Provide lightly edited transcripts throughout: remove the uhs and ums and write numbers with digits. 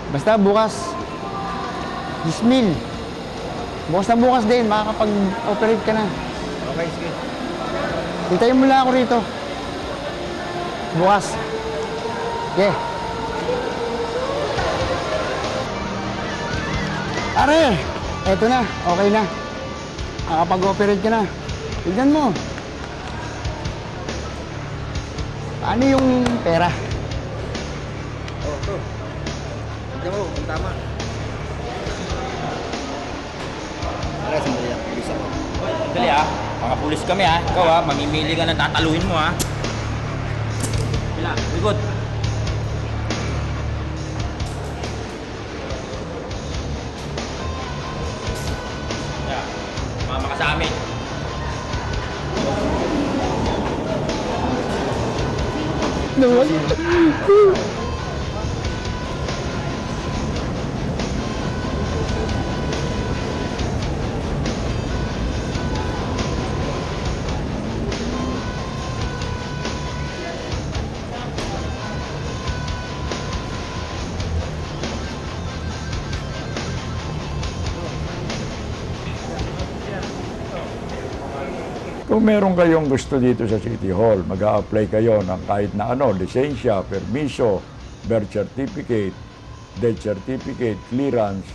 Basta bukas, 10,000. Bukas na bukas din, makakapag-operate ka na. Okay, sige. Hintayin mo lang ako rito. Bukas. Okay. Are, eto na, okay na. Makakapag-operate ka na. Tignan mo. Paano yung pera? Oo, ito. Tignan mo, kung tama. Tara, sandali lang. Pulis ako. Dali mga pulis kami Ikaw mamimili ka ng tataluhin mo Bila, likod. Yeah, mama ka sa amin. Naman. Kung meron kayong gusto dito sa City Hall, mag-a-apply kayo ng kahit na lisensya, permiso, birth certificate, death certificate, clearance,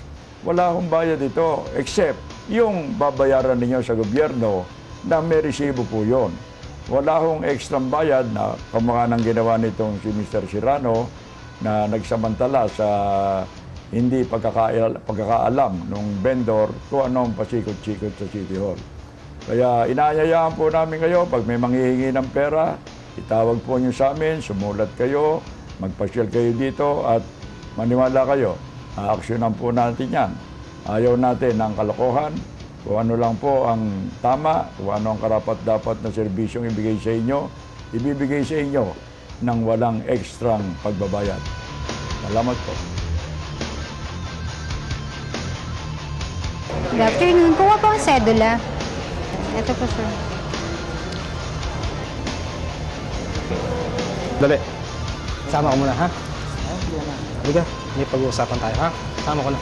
wala akong bayad ito except yung babayaran ninyo sa gobyerno na may resibo po yun. Wala akong extra bayad na kamukha ng ginawa nitong si Mr. Serrano na nagsamantala sa hindi pagkakaalam ng vendor kung anong pasikot-sikot sa City Hall. Kaya inaanyayaan po namin kayo, pag may manghihingi ng pera, itawag po nyo sa amin, sumulat kayo, magpasyal kayo dito at maniwala kayo, aaksyonan po natin yan. Ayaw natin ng kalokohan, kung ano lang po ang tama, kung ano ang karapat-dapat na serbisyong ibigay sa inyo, ibibigay sa inyo ng walang ekstrang pagbabayad. Salamat po. Good afternoon. Kuha po ang sedula. Ito po, sir. Dali. Sama ko muna, ha? Halika, may pag-uusapan tayo, ha? Sama ko na.